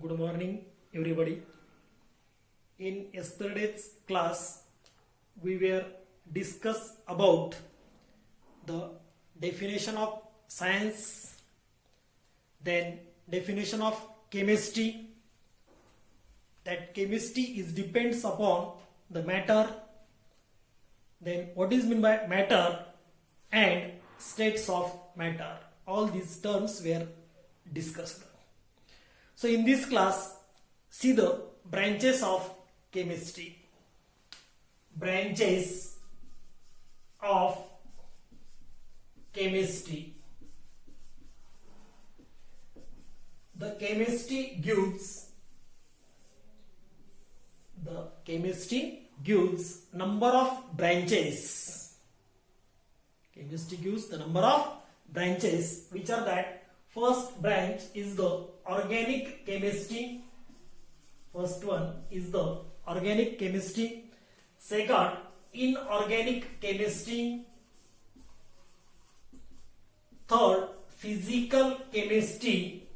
Good morning, everybody. In yesterday's class, we were discuss about the definition of science, then definition of chemistry. That chemistry is depends upon the matter. Then what is meant by matter and states of matter. All these terms were discussed. So in this class, see the branches of chemistry. Branches of chemistry. The chemistry gives number of branches. Chemistry gives the number of branches, which are that first branch is the organic chemistry. First one is the organic chemistry. Second, inorganic chemistry. Third, physical chemistry.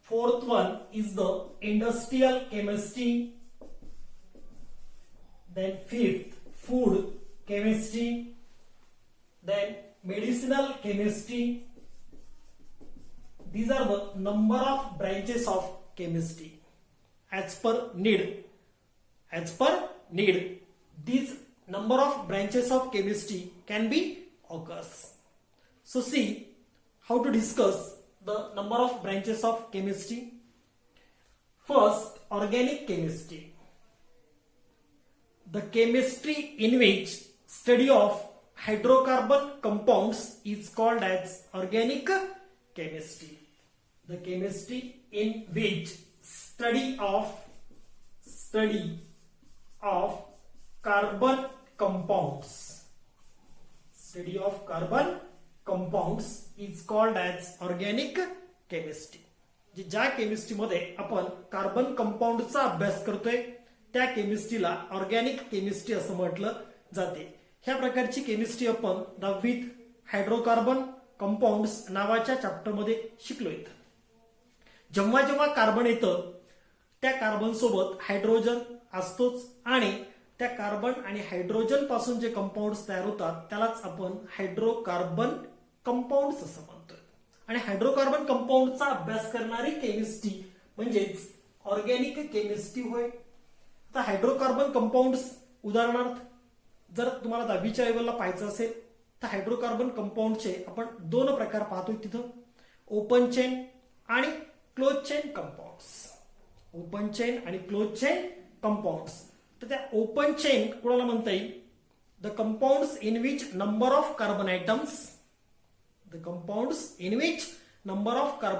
Fourth one is the industrial chemistry. Then fifth, food chemistry. Then medicinal chemistry. These are the number of branches of chemistry. As per need, these number of branches of chemistry can be occurs. So see how to discuss the number of branches of chemistry. First, organic chemistry. The chemistry in which study of hydrocarbon compounds is called as organic chemistry. The chemistry in which study of carbon compounds is called as organic chemistry. ज्या chemistry मध्ये आपण carbon कंपाऊंडचा अभ्यास करतोय त्या केमिस्ट्रीला organic chemistry असं म्हटलं जाते. ह्या प्रकारची केमिस्ट्री आपण 10वीत हायड्रोकार्बन कंपाऊंड्स नावाच्या चॅप्टर मध्ये शिकलोय. जेव्हा जेव्हा कार्बन येतं त्या कार्बन सोबत हायड्रोजन असतोच आणि त्या कार्बन आणि हायड्रोजन पासून जे कंपाऊंड्स तयार होतात त्यालाच आपण हायड्रोकार्बन कंपाऊंड्स असं म्हणतोय. आणि हायड्रोकार्बन कंपाऊंडचा अभ्यास करणारी केमिस्ट्री म्हणजेच ऑर्गॅनिक केमिस्ट्री होय. तर हायड्रोकार्बन कंपाऊंड्स उदाहरणार्थ जर तुम्हाला 10वीच्या लेवलला पाहायचं असेल तर हायड्रोकार्बन कंपाऊंडचे आपण दोन प्रकार पाहतोय तिथं, ओपन चेन आणि close chain compounds. Open chain आणि क्लोज चेन कंपाऊंड्स. तर त्या ओपन चेन कोणाला म्हणता येईल? The compounds in which number of carbon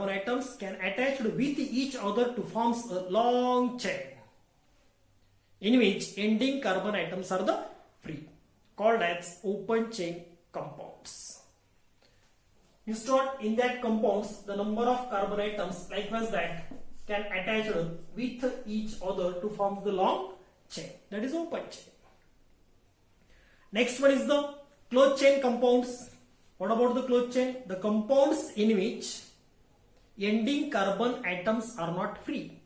items can attached with each other to forms a long chain in which ending carbon atoms are the free, called as open chain compounds. Instead, in that compounds, the number of carbon atoms likewise that can attach with each other to form the long chain. That is open chain. Next one is the closed chain compounds. What about the closed chain? The compounds in which ending carbon atoms are not free.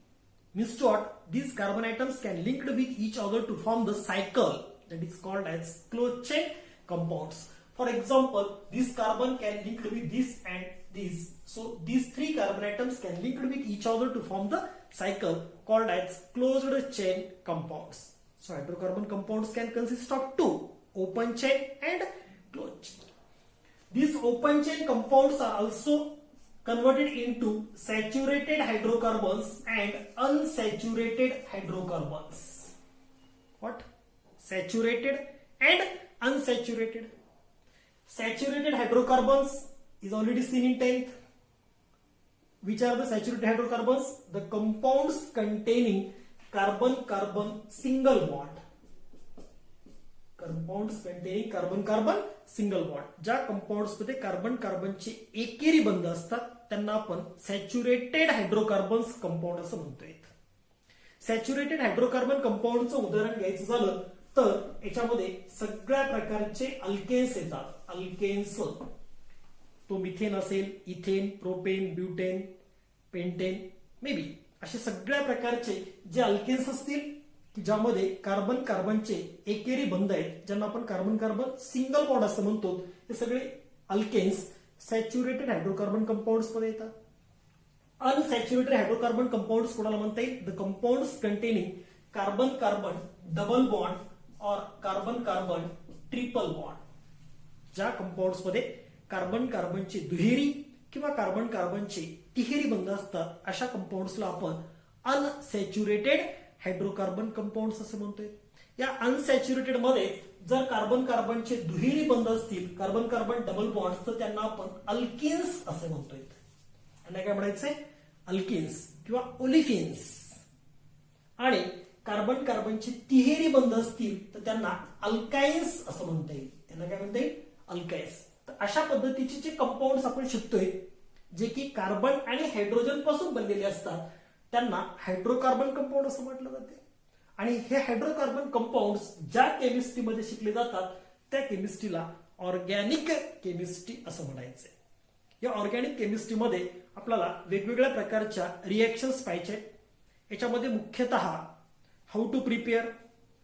Means what? These carbon atoms can link with each other to form the cycle that is called as closed chain compounds. For example, this carbon can link with this and this. So these three carbon atoms can link with each other to form the cycle called as closed chain compounds. So hydrocarbon compounds can consist of two, open chain and closed chain. These open chain compounds are also converted into saturated hydrocarbons and unsaturated hydrocarbons. What? Saturated and unsaturated. Saturated hydrocarbons is already seen in 10th. Which are the saturated hydrocarbons? The compounds containing carbon-carbon single bond. Compounds containing carbon-carbon single bond. ज्या compounds मध्ये carbon कार्बनचे एकेरी बंध असतात त्यांना आपण saturated hydrocarbons compound असं म्हणतोय. सॅच्युरेटेड हायड्रोकार्बन कंपाऊंडचं उदाहरण घ्यायचं झालं तर याच्यामध्ये सगळ्या प्रकारचे अल्केन्स येतात. अल्केन्स तो मिथेन असेल, ethane, propane, butane, pentane, may be असे सगळ्या प्रकारचे जे अल्केन्स असतील की ज्यामध्ये कार्बन कार्बनचे एकेरी बंध आहेत, ज्यांना आपण कार्बन कार्बन सिंगल बॉन्ड असं म्हणतो, हे सगळे अल्केन्स सॅच्युरेटेड हायड्रोकार्बन कंपाऊंड्स मध्ये येतात. अनसॅच्युरेटेड हायड्रोकार्बन कंपाऊंड्स कोणाला म्हणता येईल? The compounds containing carbon carbon double bond और कार्बन कार्बन ट्रिपल बॉन्ड. ज्या कंपाऊंड्स मध्ये कार्बन कार्बनचे दुहेरी किंवा कार्बन कार्बनचे तिहेरी बंध असतात, अशा कंपाऊंड्सला आपण अनसॅच्युरेटेड हायड्रोकार्बन कंपाऊंड्स असं म्हणतोय. या अनसॅच्युरेटेड मध्ये जर कार्बन कार्बनचे दुहेरी बंध असतील, कार्बन कार्बन डबल बॉन्ड, तर त्यांना आपण अल्किन्स असं म्हणतोय. त्यांना काय म्हणायचंय? अल्किन्स किंवा ओलिफिन्स. आणि कार्बन कार्बनचे तिहेरी बंध असतील तर त्यांना अल्काइन्स असं म्हणता येईल. त्यांना काय म्हणता येईल? अल्काइन्स. तर अशा पद्धतीचे जे कंपाऊंड्स आपण शिकतोय, जे की कार्बन आणि हायड्रोजन पासून बनलेले असतात, त्यांना हायड्रोकार्बन कंपाऊंड असं म्हटलं जाते. आणि हे हायड्रोकार्बन कंपाऊंड्स ज्या केमिस्ट्रीमध्ये शिकले जातात, त्या केमिस्ट्रीला ऑर्गॅनिक केमिस्ट्री असं म्हणायचंय. या ऑर्गॅनिक केमिस्ट्रीमध्ये आपल्याला वेगवेगळ्या प्रकारच्या रिएक्शन्स पाहिजे. याच्यामध्ये मुख्यतः how to prepare,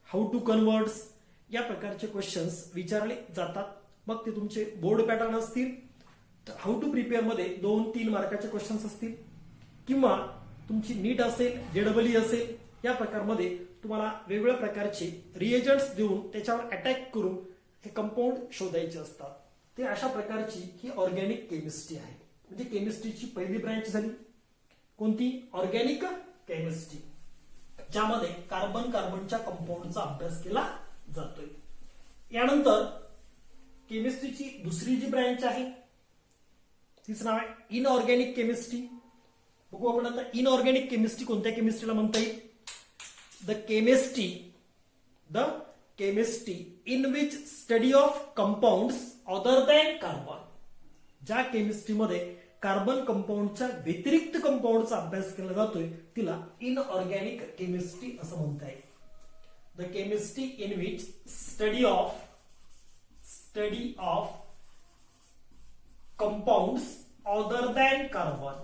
how to converts या प्रकारचे क्वेश्चन्स विचारले जातात. मग ते तुमचे बोर्ड पॅटर्न असतील, तर हाऊ टू प्रिपेअर मध्ये 2-3 मार्काचे क्वेश्चन्स असतील, किंवा तुमची नीट असेल, जेडबलई असेल, या प्रकारमध्ये तुम्हाला वेगवेगळ्या प्रकारचे रिएजंट्स देऊन त्याच्यावर अटॅक करून हे कंपाऊंड शोधायचे असतात. ते अशा प्रकारची ही ऑर्गॅनिक केमिस्ट्री आहे. म्हणजे केमिस्ट्रीची पहिली ब्रँच झाली कोणती? ऑर्गॅनिक केमिस्ट्री, ज्यामध्ये कार्बन कार्बनच्या कंपाऊंडचा अभ्यास केला जातोय. यानंतर केमिस्ट्रीची दुसरी जी ब्रँच आहे तिचं नाव आहे इनऑर्गॅनिक केमिस्ट्री. बघू आपण आता इनऑर्गॅनिक केमिस्ट्री कोणत्या केमिस्ट्रीला म्हणता येईल? The chemistry in which study of compounds other than carbon. ज्या केमिस्ट्रीमध्ये कार्बन कंपाऊंडच्या व्यतिरिक्त कंपाऊंडचा अभ्यास केला जातोय, तिला इनऑर्गॅनिक केमिस्ट्री असं म्हणता येईल. The chemistry in which study of compounds other than carbon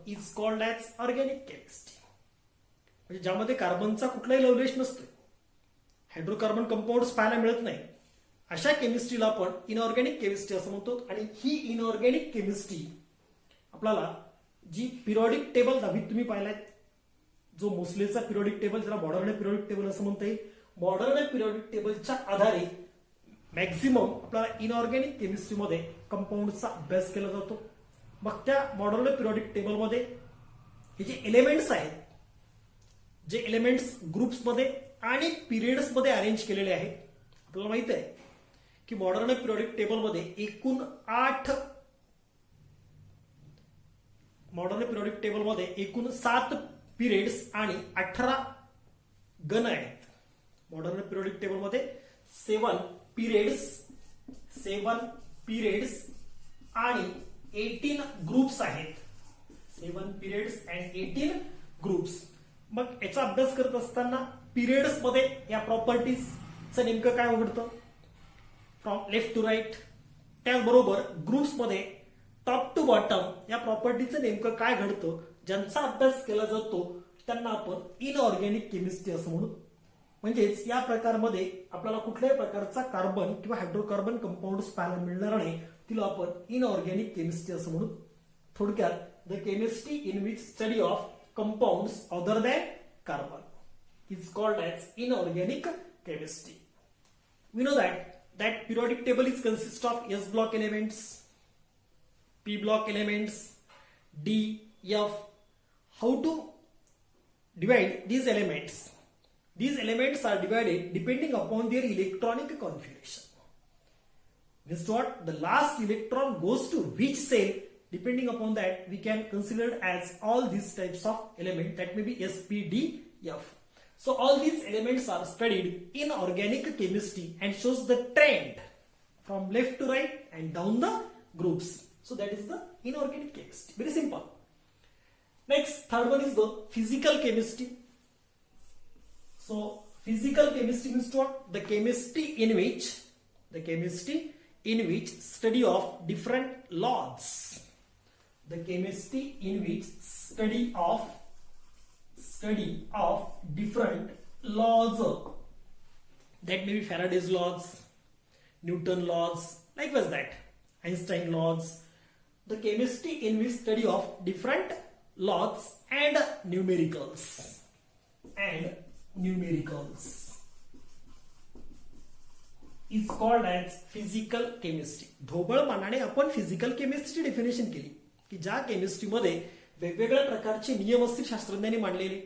is called as organic chemistry. म्हणजे ज्यामध्ये कार्बनचा कुठलाही लवलेश नसतोय, हायड्रोकार्बन कंपाऊंड्स पाहायला मिळत नाही, अशा केमिस्ट्रीला आपण इनऑर्गॅनिक केमिस्ट्री असं म्हणतो. आणि ही इनऑर्गॅनिक केमिस्ट्री आपल्याला जी पिरियॉडिक टेबल दहावीत तुम्ही पाहिलाय, जो मोस्लेचा पिरियॉडिक टेबल, ज्याला मॉडर्न पिरियॉडिक टेबल असं म्हणता येईल, मॉडर्न पिरियॉडिक टेबलच्या आधारे मॅक्झिमम आपल्याला इनऑर्गॅनिक केमिस्ट्रीमध्ये कंपाऊंडचा अभ्यास केला जातो. मग त्या मॉडर्न पिरियॉडिक टेबलमध्ये हे जे एलिमेंट्स आहेत, जे एलिमेंट्स ग्रुप्समध्ये आणि पिरियड्समध्ये अरेंज केलेले आहेत. आपल्याला माहित आहे की मॉडर्न पिरियॉडिक टेबलमध्ये एकूण 7 पिरियड्स आणि 18 गण आहेत. मॉडर्न पिरियॉडिक टेबलमध्ये 7 पिरियड्स आणि 18 ग्रुप्स आहेत. 7 पिरियड्स अँड 18 ग्रुप्स. मग याचा अभ्यास करत असताना पिरियड्स मध्ये या प्रॉपर्टीजचं नेमकं काय उघडतं, फ्रॉम लेफ्ट टू राईट. त्याचबरोबर ग्रुप्समध्ये टॉप टू बॉटम या प्रॉपर्टीचं नेमकं काय घडतं, ज्यांचा अभ्यास केला जातो, त्यांना आपण इनऑर्गॅनिक केमिस्ट्री असं म्हणू. म्हणजेच या प्रकारमध्ये आपल्याला कुठल्याही प्रकारचा कार्बन किंवा हायड्रोकार्बन कंपाऊंड्स पाहायला मिळणार नाही, तिला आपण इनऑर्गॅनिक केमिस्ट्री असं म्हणू. थोडक्यात the chemistry in which study of compounds other than carbon is called as inorganic chemistry. We know that periodic table is consist of S block elements, P block elements, D, F. How to divide these elements? These elements are divided depending upon their electronic configuration. Means what? The last electron goes to which cell? Depending upon that, we can consider as all these types of element, that may be S, P, D, F. So all these elements are studied in organic chemistry and shows the trend from left to right and down the groups. So that is the inorganic chemistry. Very simple. Next, third one is the physical chemistry. So physical chemistry means what? The chemistry in which the chemistry in which study of different laws. The chemistry in which study of different laws, that may be Faraday's laws, Newton laws, likewise that Einstein laws. The chemistry in which study of different laws and numericals is called as physical chemistry. ढोबळ मानाने आपण physical chemistry definition केली की ज्या केमिस्ट्रीमध्ये वेगवेगळ्या प्रकारचे नियम असतील शास्त्रज्ञांनी मांडलेले,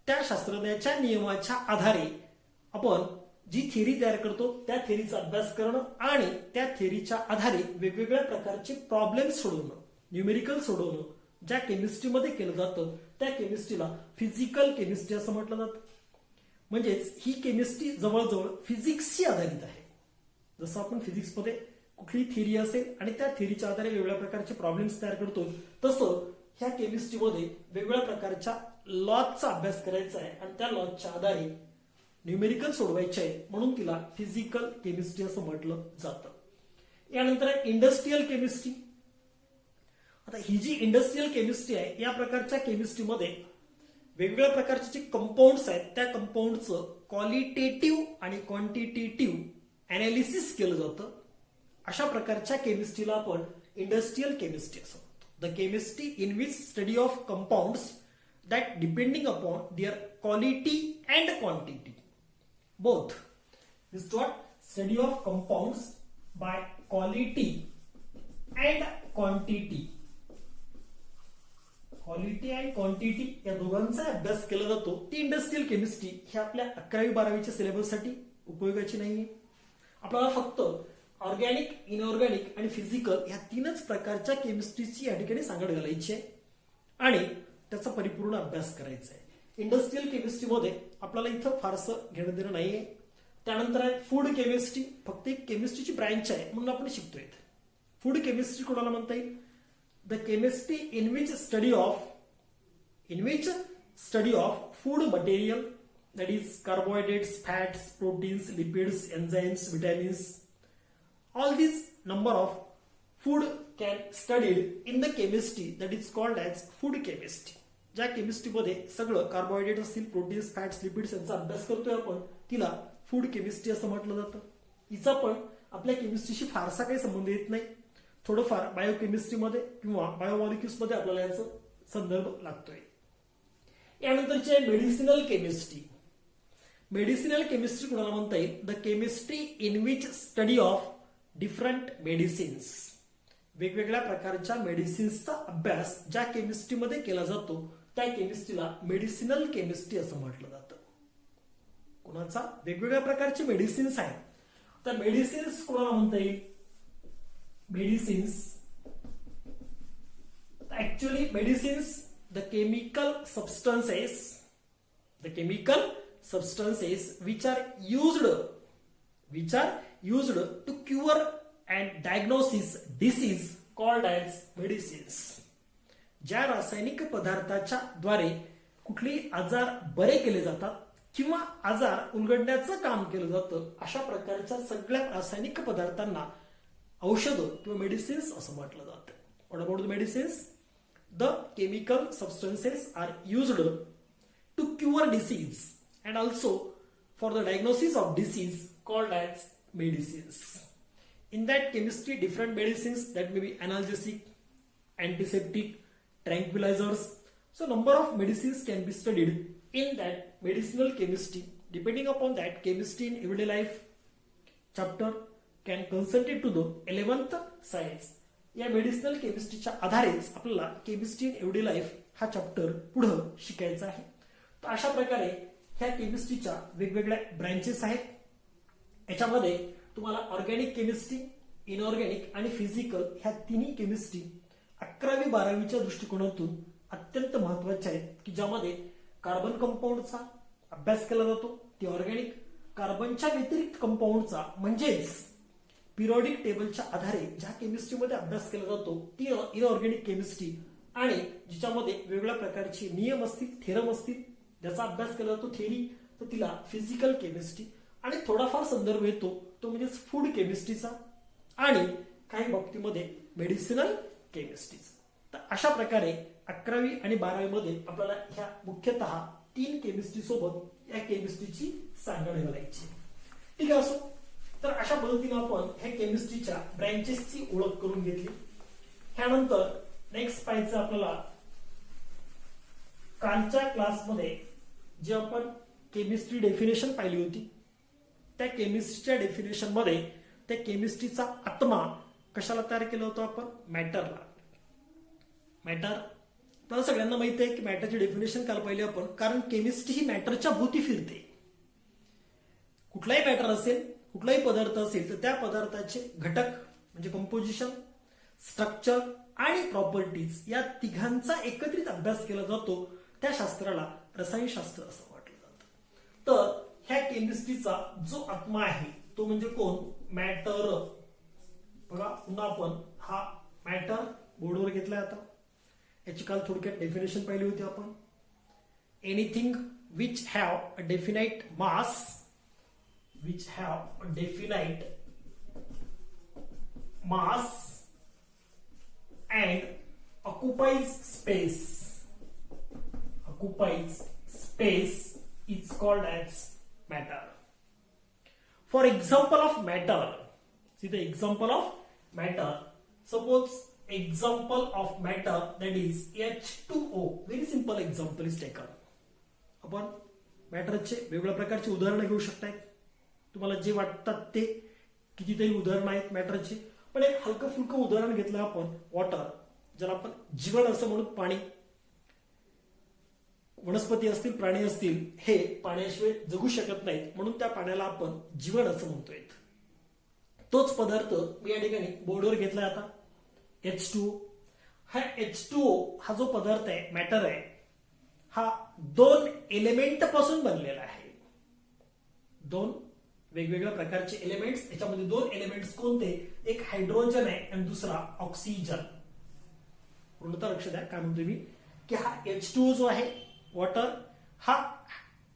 त्या शास्त्रज्ञाच्या नियमाच्या आधारे आपण जी थेरी तयार करतो त्या थेरीचा अभ्यास करणं आणि त्या थेरीच्या आधारे वेगवेगळ्या प्रकारचे प्रॉब्लेम सोडवणं, न्यूमेरिकल सोडवणं ज्या केमिस्ट्रीमध्ये केलं जातं त्या केमिस्ट्रीला फिजिकल केमिस्ट्री असं म्हटलं जातं. म्हणजेच ही केमिस्ट्री जवळजवळ फिजिक्सशी आधारित आहे. जसं आपण फिजिक्समध्ये कुठली थेरी असेल आणि त्या थेरीच्या आधारे वेगवेगळ्या प्रकारचे प्रॉब्लेम्स तयार करतो, तसं ह्या केमिस्ट्रीमध्ये वेगवेगळ्या प्रकारच्या लॉजचा अभ्यास करायचा आहे आणि त्या लॉजच्या आधारे न्यूमेरिकल सोडवायचे आहे, म्हणून तिला फिजिकल केमिस्ट्री असं म्हटलं जातं. यानंतर इंडस्ट्रियल केमिस्ट्री. आता ही जी इंडस्ट्रियल केमिस्ट्री आहे या प्रकारच्या केमिस्ट्रीमध्ये वेगवेगळ्या प्रकारचे जे कंपाऊंड्स आहेत त्या कंपाऊंडचं क्वालिटेटिव्ह आणि क्वांटिटेटिव्ह अनालिसिस केलं जातं. अशा प्रकारच्या केमिस्ट्रीला आपण इंडस्ट्रियल केमिस्ट्री असं म्हणतो. The chemistry in which study of compounds that depending upon their quality and quantity both. This is what study of compounds by quality and quantity. Quality and quantity या दोघांचा अभ्यास केला जातो. ती इंडस्ट्रियल केमिस्ट्री ही आपल्या 11वी-12वीच्या सिलेबससाठी उपयोगाची नाहीये. आपल्याला फक्त ऑर्गॅनिक, इनऑर्गॅनिक आणि फिजिकल या तीनच प्रकारच्या केमिस्ट्रीची या ठिकाणी सांगड घालायची आहे आणि त्याचा परिपूर्ण अभ्यास करायचा आहे. इंडस्ट्रियल केमिस्ट्रीमध्ये आपल्याला इथं फारसं घेणं देणं नाहीये. त्यानंतर आहे फूड केमिस्ट्री. फक्त एक केमिस्ट्रीची ब्रँच आहे म्हणून आपण शिकतोय. फूड केमिस्ट्री कोणाला म्हणता येईल? The chemistry in which study of food material, that is carbohydrates, fats, proteins, lipids, enzymes, vitamins. All this number of food can studied in the chemistry that is called as food chemistry. ज्या केमिस्ट्रीमध्ये सगळं carbohydrate असतील, proteins, fats, lipids यांचा अभ्यास करतोय आपण, तिला food chemistry असं म्हटलं जातं. हिचा पण आपल्या केमिस्ट्रीशी फारसा काही संबंध येत नाही. थोडंफार बायोकेमिस्ट्रीमध्ये किंवा बायोमॉलिक्युल्समध्ये आपल्याला याचा संदर्भ लागतोय. यानंतरची आहे मेडिसिनल केमिस्ट्री. मेडिसिनल केमिस्ट्री कोणाला म्हणता येईल? The chemistry in which study of different medicines. वेगवेगळ्या प्रकारच्या मेडिसिन्सचा अभ्यास ज्या केमिस्ट्रीमध्ये केला जातो त्या केमिस्ट्रीला मेडिसिनल केमिस्ट्री असं म्हटलं जातं. कोणाचा? वेगवेगळ्या प्रकारचे मेडिसिन्स आहेत. तर मेडिसिन्स कोणाला म्हणता येईल? Medicines, actually medicines the chemical substances which are used to cure and diagnosis disease called as medicines. ज्या रासायनिक पदार्थाच्या द्वारे कुठलेही आजार बरे केले जातात किंवा आजार उलगडण्याचं काम केलं जातं अशा प्रकारच्या सगळ्या रासायनिक पदार्थांना औषधं किंवा मेडिसिन्स असं म्हटलं जातं. What about the medicines? The chemical substances are used to cure disease and also for the diagnosis of disease called as medicines. In that chemistry, different medicines that may be analgesic, antiseptic, tranquilizers. So number of medicines can be studied in that medicinal chemistry. Depending upon that, chemistry in everyday life chapter can concentrate to the 11th science. या medicinal केमिस्ट्रीच्या आधारेच आपल्याला chemistry in everyday life हा chapter पुढे शिकायचा आहे. तर अशा प्रकारे ह्या केमिस्ट्रीच्या वेगवेगळ्या ब्रँचेस आहेत. याच्यामध्ये तुम्हाला ऑर्गॅनिक केमिस्ट्री, इनऑर्गॅनिक आणि फिजिकल ह्या तिन्ही केमिस्ट्री 11वी-12वीच्या दृष्टिकोनातून अत्यंत महत्वाच्या आहेत की ज्यामध्ये कार्बन कंपाऊंडचा अभ्यास केला जातो. ती ऑर्गॅनिक कार्बनच्या व्यतिरिक्त कंपाऊंडचा म्हणजेच पिरियॉडिक टेबलच्या आधारे ज्या केमिस्ट्रीमध्ये अभ्यास केला जातो ती इनऑर्गॅनिक केमिस्ट्री आणि जिच्यामध्ये वेगवेगळ्या प्रकारचे नियम असतील, थेरम असतील ज्याचा अभ्यास केला जातो थेरी, तर तिला फिजिकल केमिस्ट्री आणि थोडाफार संदर्भ येतो तो म्हणजे फूड केमिस्ट्रीचा आणि काही बाबतीमध्ये मेडिसिनल केमिस्ट्रीचा. तर अशा प्रकारे 11वी आणि 12वी मध्ये आपल्याला ह्या मुख्यतः 3 केमिस्ट्री सोबत या केमिस्ट्रीची सांगड घालायची. ठीक आहे असो. तर अशा पद्धतीने आपण ह्या केमिस्ट्रीच्या ब्रँचेसची ओळख करून घेतली. त्यानंतर नेक्स्ट पाहायचं आपल्याला कालच्या क्लासमध्ये जे आपण केमिस्ट्री डेफिनेशन पाहिली होती त्या केमिस्ट्रीच्या डेफिनेशन मध्ये त्या केमिस्ट्रीचा आत्मा कशाला तयार केला होता आपण? मॅटरला. मॅटर आपल्याला सगळ्यांना माहिती आहे की मॅटरची डेफिनेशन काल पाहिली आपण, कारण केमिस्ट्री ही मॅटरच्या भोवती फिरते. कुठलाही मॅटर असेल, कुठलाही पदार्थ असेल तर त्या पदार्थाचे घटक म्हणजे कंपोजिशन, स्ट्रक्चर आणि प्रॉपर्टीज या तिघांचा एकत्रित अभ्यास केला जातो. त्या शास्त्राला रसायनशास्त्र असं म्हटलं जातं. तर ह्या केमिस्ट्रीचा जो आत्मा आहे तो म्हणजे कोण? मॅटर. बघा पुन्हा आपण हा मॅटर बोर्डवर घेतलाय. आता याची काल थोडक्यात डेफिनेशन पाहिली होती आपण. Anything which have a definite mass, which have a definite mass and occupies space is called as matter. For example of matter, see the example of matter. Suppose example of matter that is H2O. Very simple example is taken. आपण मॅटरचे वेगवेगळ्या प्रकारचे उदाहरण घेऊ शकताय. तुम्हाला जे वाटतात ते कितीतरी उदाहरण आहेत मॅटरचे, पण एक हलकं फुलकं उदाहरण घेतलं आपण वॉटर, ज्याला आपण जीवन असं म्हणून. पाणी, वनस्पती असतील, प्राणी असतील, हे पाण्याशिवाय जगू शकत नाहीत म्हणून त्या पाण्याला आपण जीवन असं म्हणतोय. तोच पदार्थ मी या ठिकाणी बोर्डवर घेतलाय आता H2O. हा H2O हा जो पदार्थ आहे, मॅटर आहे, हा 2 एलिमेंट पासून बनलेला आहे. 2 वेगवेगळ्या प्रकारचे एलिमेंट्स. याच्यामध्ये 2 एलिमेंट्स कोणते? एक हायड्रोजन आहे आणि दुसरा ऑक्सिजन. पूर्णतः लक्ष द्या काय म्हणतोय मी, की हा H2O जो आहे वॉटर, हा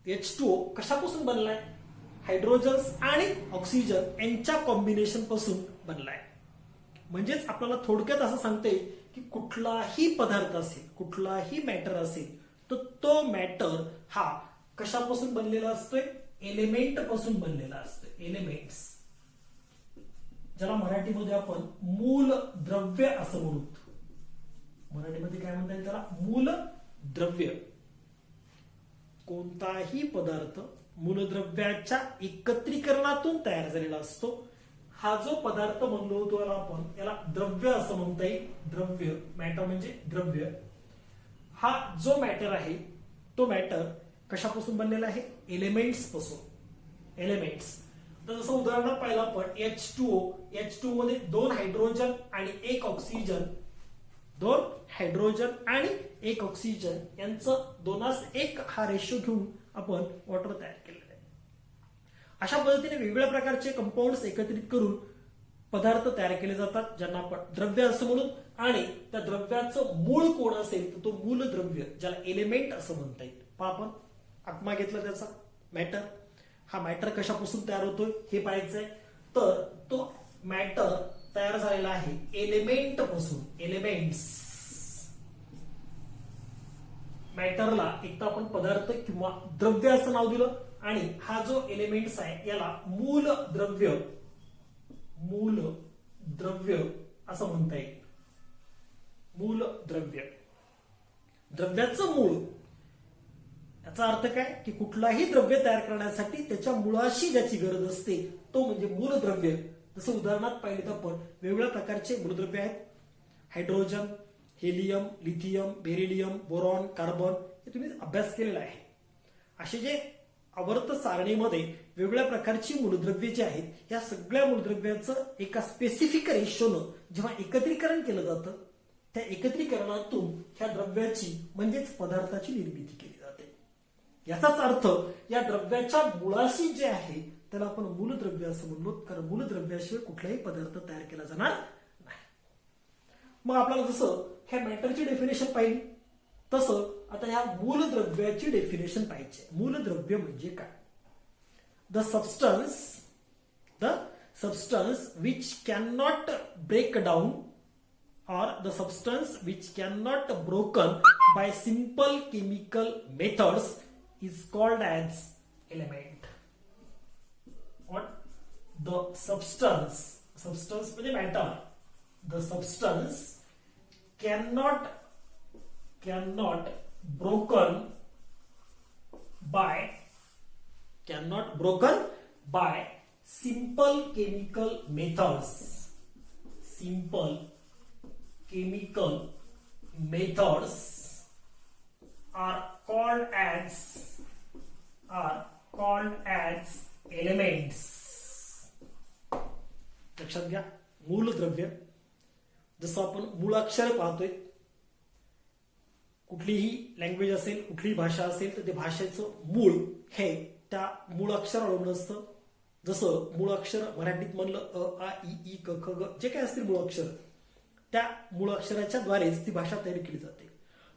H2O कशापासून बनलाय? हायड्रोजन्स आणि ऑक्सिजन यांच्या कॉम्बिनेशन पासून बनलाय. म्हणजेच आपल्याला थोडक्यात असं सांगते की कुठलाही पदार्थ असेल, कुठलाही मॅटर असेल तर तो मॅटर हा कशापासून बनलेला असतोय? एलिमेंट पासून बनलेला असतो. एलिमेंट्स, ज्याला मराठीमध्ये आपण मूल द्रव्य असं म्हणतो. मराठीमध्ये काय म्हणता येईल त्याला? मूल द्रव्य. कोणताही पदार्थ मूलद्रव्याच्या एकत्रीकरणातून तयार झालेला असतो. हा जो पदार्थ म्हणलो होतो आपण याला द्रव्य असं म्हणता येईल. द्रव्य, मॅटर म्हणजे द्रव्य. हा जो मॅटर आहे तो मॅटर कशापासून बनलेला आहे? एलिमेंट्स पासून. एलिमेंट्स, तर जसं उदाहरण पाहिलं आपण H2O मध्ये 2 हायड्रोजन आणि 1 ऑक्सिजन, 2 हायड्रोजन आणि 1 ऑक्सिजन यांचं 2:1 हा रेशो घेऊन आपण वॉटर तयार केलेलं आहे. अशा पद्धतीने वेगवेगळ्या प्रकारचे कंपाऊंड्स एकत्रित करून पदार्थ तयार केले जातात, ज्यांना आपण द्रव्य असं म्हणून. आणि त्या द्रव्याचं मूळ कोण असेल तर तो मूलद्रव्य, ज्याला एलिमेंट असं म्हणता येईल. पहा आपण आत्मा घेतला त्याचा मॅटर. हा मॅटर कशापासून तयार होतोय हे पाहायचंय. तर तो मॅटर तयार झालेला आहे एलिमेंट पासून. एलिमेंट्स. मॅटरला एक तर आपण पदार्थ किंवा द्रव्य असं नाव दिलं आणि हा जो एलिमेंट्स आहे याला मूल द्रव्य असं म्हणता येईल. मूल द्रव्य, द्रव्याचं मूळ. याचा अर्थ काय की कुठलाही द्रव्य तयार करण्यासाठी त्याच्या मुळाशी ज्याची गरज असते तो म्हणजे मूलद्रव्य. जसं उदाहरणात पाहिले तर आपण वेगवेगळ्या प्रकारचे मूलद्रव्य आहेत. Hydrogen, helium, lithium, beryllium, boron, carbon, हे तुम्ही अभ्यास केलेला आहे. असे जे आवर्त सारणीमध्ये वेगवेगळ्या प्रकारची मूलद्रव्ये जी आहेत या सगळ्या मूलद्रव्याचं एका स्पेसिफिक रेशोनं जेव्हा एकत्रीकरण केलं जातं त्या एकत्रीकरणातून ह्या द्रव्याची म्हणजेच पदार्थाची निर्मिती केली जाते. याचाच अर्थ या द्रव्याच्या मुळाशी जे आहे त्याला आपण मूलद्रव्य असं म्हणलो, कारण मूलद्रव्याशिवाय कुठलाही पदार्थ तयार केला जाणार नाही. मग आपल्याला जसं ह्या मॅटरची डेफिनेशन पाहिली तसं आता ह्या मूलद्रव्याची डेफिनेशन पाहिजे. मूलद्रव्य म्हणजे काय? The substance which cannot break down or the substance which cannot broken by simple chemical methods is called as element. What? The substance म्हणजे matter, the substance cannot broken by simple chemical methods are called as elements. लक्षात घ्या, मूलद्रव्य जसं आपण मूळाक्षर पाहतोय, कुठलीही language असेल, कुठलीही भाषा असेल तर ते भाषेचं मूळ हे त्या मूळाक्षरावरून असतं. जसं मूळाक्षर मराठीत म्हणलं अ आ इ ई क ख ग जे काय असतील मूळाक्षर, त्या मूळाक्षराच्या द्वारेच ती भाषा तयार केली जाते.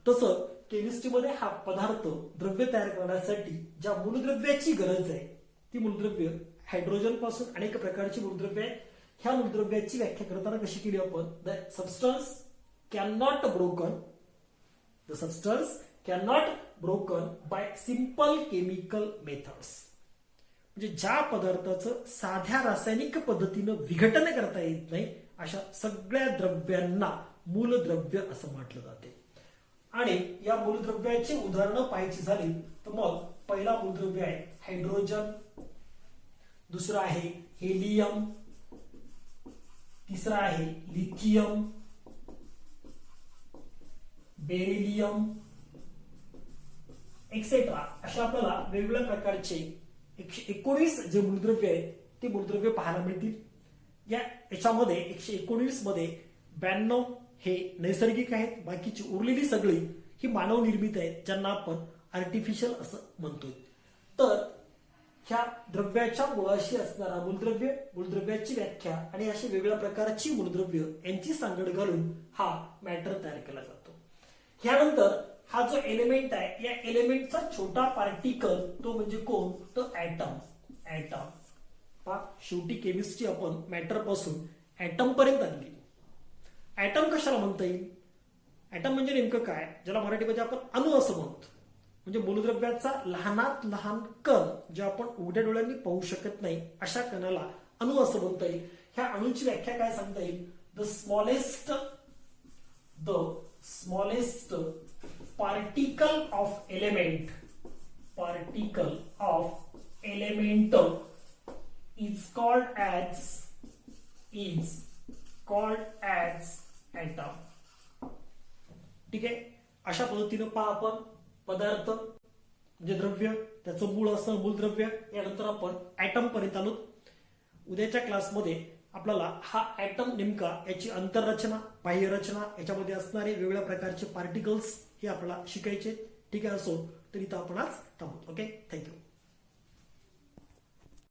तसं केमिस्ट्रीमध्ये हा पदार्थ द्रव्य तयार करण्यासाठी ज्या मूलद्रव्याची गरज आहे ती मूलद्रव्य हायड्रोजन पासून अनेक प्रकारची मूलद्रव्य आहेत. ह्या मूलद्रव्याची व्याख्या करताना कशी केली आपण? The substance cannot broken by simple chemical methods. म्हणजे ज्या पदार्थाचं साध्या रासायनिक पद्धतीनं विघटन करता येत नाही अशा सगळ्या द्रव्यांना मूलद्रव्य असं म्हटलं जाते. आणि या मूलद्रव्याची उदाहरणं पाहायची झाली तर मग पहिला मूलद्रव्य आहे हायड्रोजन, दुसरा आहे हेलियम, तिसरा आहे लिथियम, बेरिलियम एक्सेट्रा. अशा आपल्याला वेगवेगळ्या प्रकारचे 119 जे मूलद्रव्य आहेत ते मूलद्रव्य पाहायला मिळतील. याच्यामध्ये 119 मध्ये 92 हे नैसर्गिक आहेत, बाकीची उरलेली सगळी ही मानव निर्मित आहेत, ज्यांना आपण आर्टिफिशियल असं म्हणतोय. तर ह्या द्रव्याच्या मुळाशी असणारा मूलद्रव्याची व्याख्या आणि अशी वेगवेगळ्या प्रकारची मूलद्रव्य यांची सांगड घालून हा मॅटर तयार केला जातो. ह्यानंतर हा जो एलिमेंट आहे या एलिमेंटचा छोटा पार्टिकल तो म्हणजे कोण? तो ऍटम. शेवटी केमिस्ट्री आपण मॅटर पासून ऍटम पर्यंत आणली. ऍटम कशाला म्हणता येईल? ऍटम म्हणजे नेमकं काय, ज्याला मराठीमध्ये आपण अणु असं म्हणतो. म्हणजे मूलद्रव्याचा लहानात लहान कण जे आपण उघड्या डोळ्यांनी पाहू शकत नाही अशा कणाला अणु असं म्हणता येईल. ह्या अणूची व्याख्या काय सांगता येईल? The smallest particle of element is called as atom. ठीक आहे, अशा पद्धतीनं पहा आपण पदार्थ म्हणजे द्रव्य, त्याचं मूळ असं मूलद्रव्य, यानंतर आपण ऍटम पर्यंत आलो. उद्याच्या क्लासमध्ये आपल्याला हा ऍटम नेमका, याची अंतररचना, बाह्यरचना, याच्यामध्ये असणारे वेगवेगळ्या प्रकारचे पार्टिकल्स हे आपल्याला शिकायचे. ठीक आहे, असो तर इथं आपण आज थांबू. Okay, thank you.